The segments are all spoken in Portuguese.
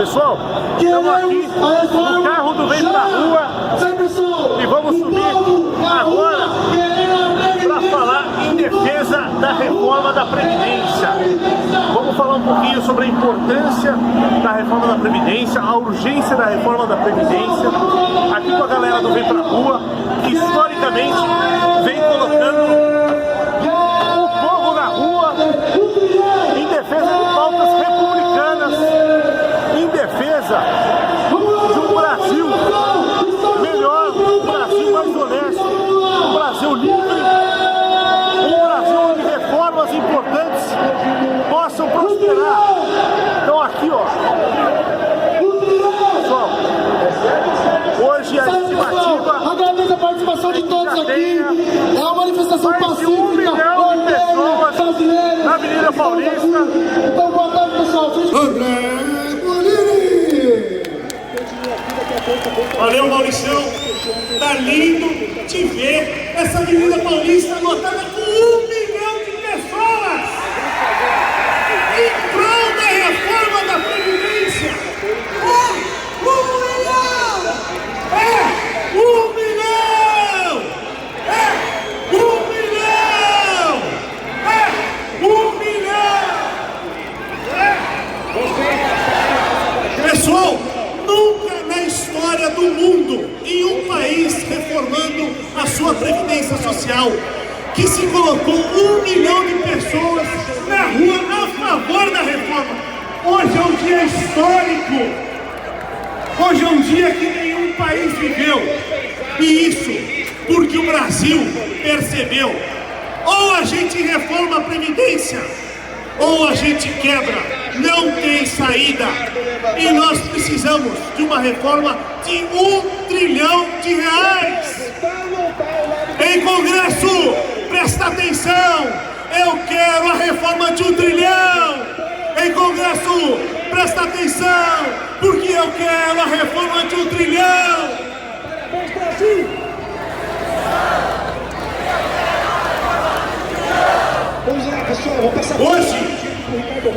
Pessoal, estamos aqui no carro do Vem Pra Rua e vamos subir agora para falar em defesa da reforma da Previdência. Vamos falar um pouquinho sobre a importância da reforma da Previdência, a urgência da reforma da Previdência, aqui com a galera do Vem Pra Rua, que historicamente vem colocando o povo na rua em defesa de pautas republicanas, em defesa de um Brasil melhor, um Brasil mais honesto, um Brasil livre, um Brasil onde reformas importantes possam prosperar. Então aqui, ó, pessoal, hoje a estimativa... Agradeço a participação de todos aqui. É uma manifestação pacífica. 1 milhão de pessoas na Avenida Paulista. Então, boa tarde, pessoal. André Bolini. Valeu, Mauricião. Tá lindo de ver essa Avenida Paulista lotada com 1 milhão de pessoas em prol da reforma da Previdência. 1 milhão! 1 milhão! 1 milhão! 1 milhão! Pessoal, nunca na história do mundo, em um país reformando a sua previdência social, que se colocou 1 milhão de pessoas na rua a favor da reforma. Hoje é um dia histórico. Hoje é um dia que nenhum país viveu. E isso porque o Brasil percebeu: ou a gente reforma a Previdência, ou a gente quebra. Não tem saída. E nós precisamos de uma reforma de 1 trilhão de reais. Em Congresso, presta atenção. Eu quero a reforma de 1 trilhão. Em Congresso, presta atenção, porque eu quero a reforma de 1 trilhão. Vamos lá, pessoal. Vou passar. Hoje,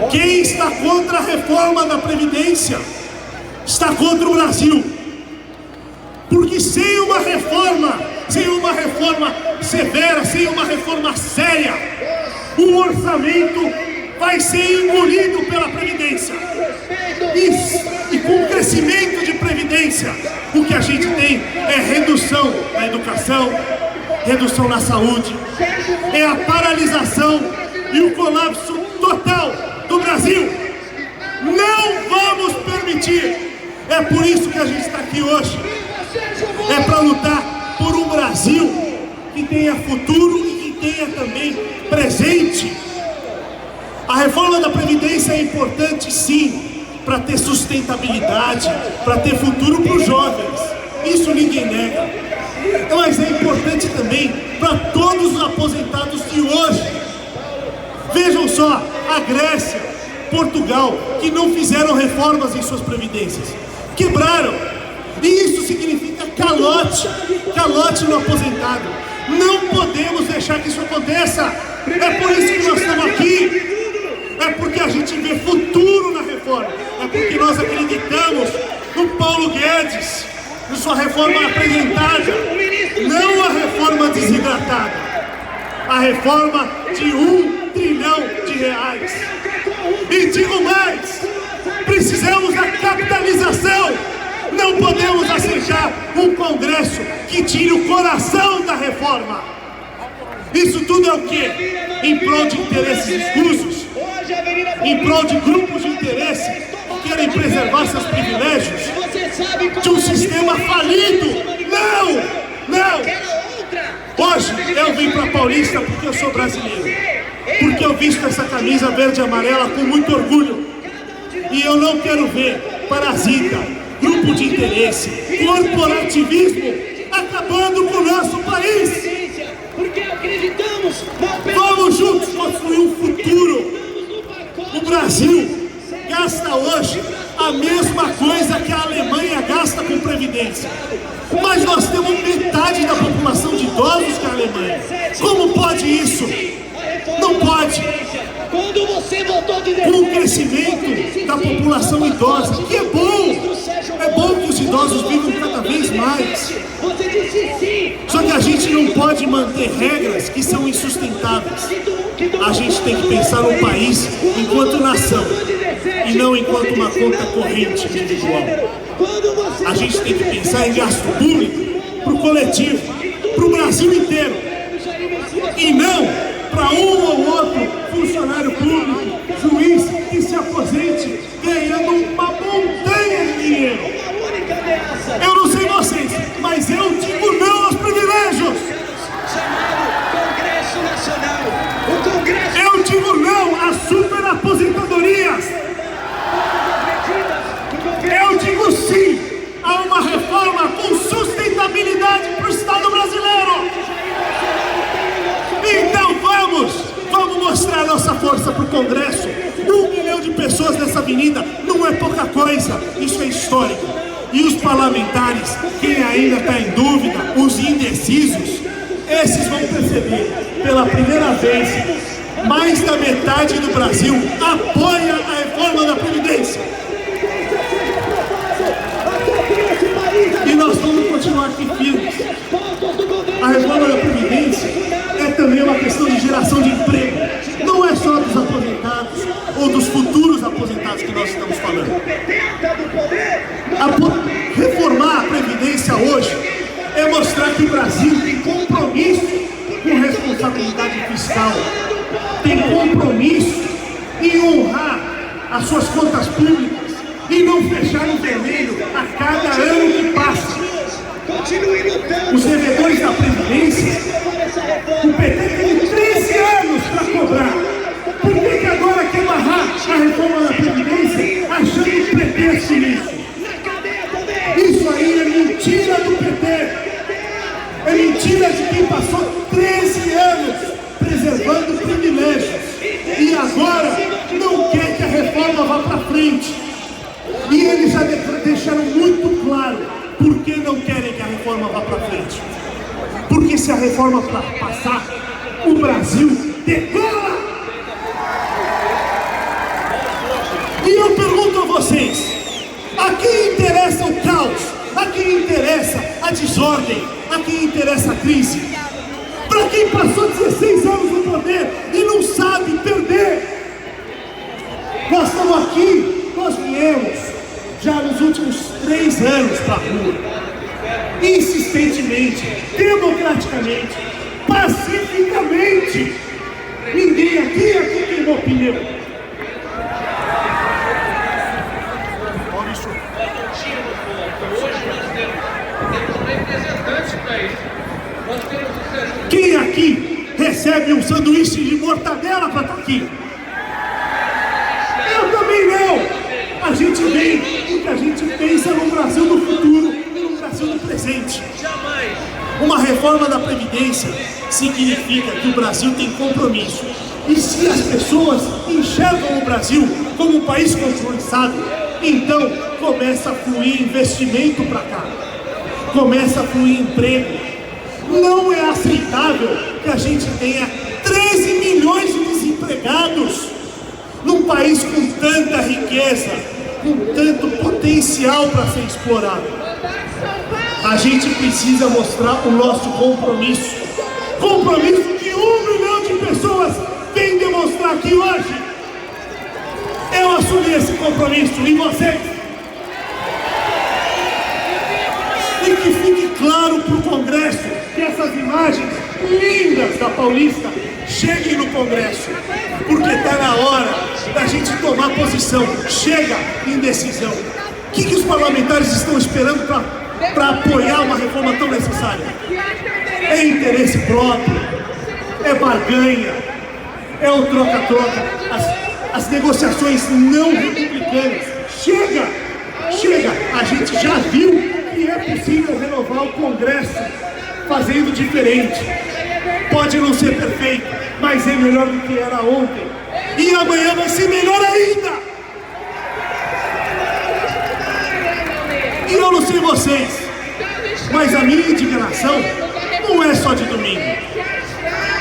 quem está contra a reforma da Previdência está contra o Brasil. Porque sem uma reforma severa, sem uma reforma séria, o orçamento vai ser engolido pela Previdência. E com o crescimento de Previdência, o que a gente tem é redução na educação, redução na saúde, é a paralisação e o colapso total do Brasil. Não vamos permitir. É por isso que a gente está aqui hoje. É para lutar por um Brasil que tenha futuro e que tenha também presente. A reforma da Previdência é importante, sim, para ter sustentabilidade, para ter futuro para os jovens. Isso ninguém nega. Mas é importante também para todos os aposentados de hoje. Vejam só, a Grécia, Portugal, que não fizeram reformas em suas previdências, quebraram. E isso significa calote no aposentado. Não podemos deixar que isso aconteça. É por isso que nós estamos aqui. É porque a gente vê futuro na reforma. É porque nós acreditamos no Paulo Guedes, na sua reforma apresentada, não a reforma desidratada, a reforma de 1 trilhão de reais. E digo mais, precisamos da capitalização. Não podemos aceitar um Congresso que tire o coração da reforma. Isso tudo é o quê? Em prol de interesses escusos, em prol de grupos de interesse que querem preservar seus privilégios, de um sistema falido. Não! Hoje eu vim para Paulista porque eu sou brasileiro, porque eu visto essa camisa verde e amarela com muito orgulho. E eu não quero ver parasita, grupo de interesse, corporativismo acabando com o nosso país. Vamos juntos construir um futuro. O Brasil gasta hoje a mesma coisa que a Alemanha gasta com previdência, mas nós temos metade da população de idosos que a Alemanha. Como pode isso? Não pode. Com o crescimento da população idosa, que é bom. idosos vivam cada vez mais. Só que a gente não pode manter regras que são insustentáveis. A gente tem que pensar no país enquanto nação e não enquanto uma conta corrente individual. A gente tem que pensar em gasto público para o coletivo, para o Brasil inteiro, e não para um ou outro funcionário público, juiz que se aposente ganhando uma montanha de dinheiro. Eu não sei vocês, mas eu digo não aos privilégios. Eu digo não às superaposentadorias. Eu digo sim a uma reforma com sustentabilidade para o Estado brasileiro. Então vamos mostrar nossa força para o Congresso. 1 milhão de pessoas nessa avenida não é pouca coisa, isso é histórico. E os parlamentares, quem ainda está em dúvida, os indecisos, esses vão perceber, pela primeira vez, mais da metade do Brasil apoia a reforma da Previdência. E nós vamos continuar aqui firmes. A reforma da Previdência é também uma questão de geração de emprego. Não é só dos aposentados ou dos futuros aposentados que nós estamos falando. Reformar a Previdência hoje é mostrar que o Brasil tem compromisso com responsabilidade fiscal, tem compromisso em honrar as suas contas públicas e não fechar no vermelho a cada ano que passa. Os devedores da Previdência, o PT tem 13 anos para cobrar. Por que agora quer barrar a reforma da Previdência achando pretexto nisso? Isso aí é mentira do PT. É mentira de quem passou 13 anos preservando privilégios e agora não quer que a reforma vá para frente. E eles já deixaram muito claro por que não querem que a reforma vá para frente. Porque se a reforma passar, o Brasil decola. E eu pergunto a vocês, a quem interessa o caos? A quem interessa a desordem? A quem interessa a crise? Para quem passou 16 anos no poder e não sabe perder? Nós estamos aqui, nós viemos já nos últimos 3 anos para a rua, insistentemente, democraticamente, pacificamente. Ninguém aqui queimou pneu. Quem aqui recebe um sanduíche de mortadela para estar aqui? Eu também não. A gente vem porque a gente pensa no Brasil do futuro e no Brasil do presente. Uma reforma da Previdência significa que o Brasil tem compromisso. E se as pessoas enxergam o Brasil como um país compromissado, então começa a fluir investimento para cá. Começa a fluir emprego. Não é aceitável que a gente tenha 13 milhões de desempregados num país com tanta riqueza, com tanto potencial para ser explorado. A gente precisa mostrar o nosso compromisso. Compromisso que 1 milhão de pessoas vem demonstrar aqui hoje. Eu assumi esse compromisso, e vocês? E que fique claro para o Congresso que essas imagens lindas da Paulista cheguem no Congresso, porque está na hora da gente tomar posição. Chega indecisão. O que os parlamentares estão esperando para apoiar uma reforma tão necessária? É interesse próprio, é barganha, é o troca-troca, as negociações não republicanas. Chega! A gente já viu que é possível renovar o Congresso fazendo diferente. Pode não ser perfeito, mas é melhor do que era ontem. E amanhã vai ser melhor ainda. E eu não sei vocês, mas a minha indignação não é só de domingo.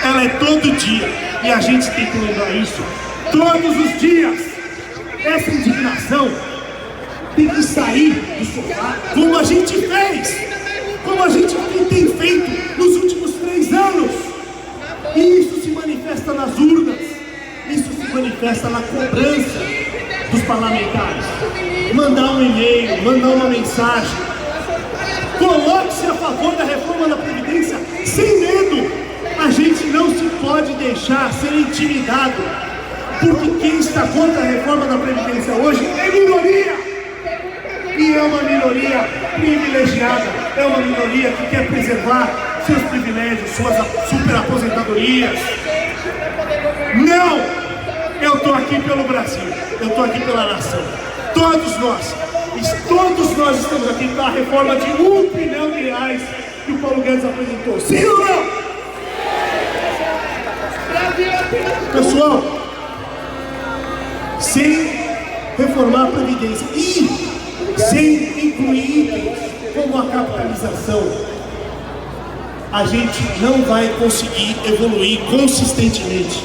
Ela é todo dia. E a gente tem que lembrar isso todos os dias. Essa indignação tem que sair do sofá, como a gente fez, como a gente tem feito nos últimos 3 anos. E isso se manifesta nas urnas, isso se manifesta na cobrança dos parlamentares. Mandar um e-mail, mandar uma mensagem. Coloque-se a favor da reforma da Previdência sem medo. A gente não se pode deixar ser intimidado, porque quem está contra a reforma da Previdência hoje é minoria. E é uma minoria privilegiada, é uma minoria que quer preservar seus privilégios, suas superaposentadorias. Não! Eu estou aqui pelo Brasil, eu estou aqui pela nação. Todos nós estamos aqui pela reforma de R$1 trilhão que o Paulo Guedes apresentou. Sim ou não? Pessoal, sem reformar a Previdência e sem incluir itens como a capitalização, a gente não vai conseguir evoluir consistentemente.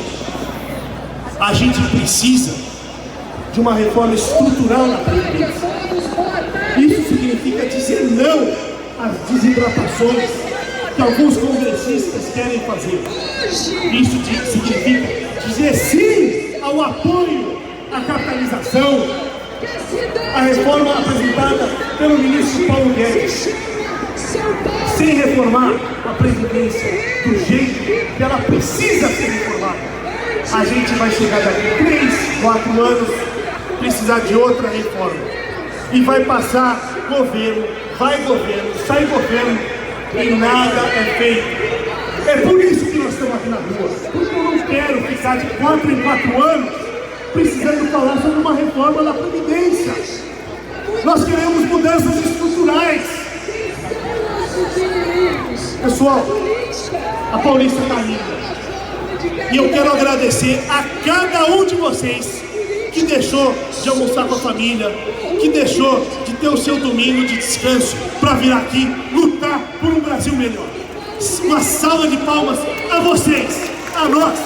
A gente precisa de uma reforma estrutural na Previdência. Isso significa dizer não às desidratações que alguns congressistas querem fazer. Isso significa dizer sim ao apoio à capitalização, a reforma apresentada pelo ministro Paulo Guedes. Sem reformar a Previdência do jeito que ela precisa ser reformada, a gente vai chegar daqui 3, 4 anos, precisar de outra reforma. E vai passar governo, vai governo, sai governo, e nada é feito. É por isso que nós estamos aqui na rua. Porque eu não quero ficar de 4 em 4 anos precisando falar sobre uma reforma da Previdência. Nós queremos mudanças estruturais. Pessoal, a Paulista está linda. E eu quero agradecer a cada um de vocês que deixou de almoçar com a família, que deixou de ter o seu domingo de descanso para vir aqui lutar por um Brasil melhor. Uma salva de palmas a vocês, a nós.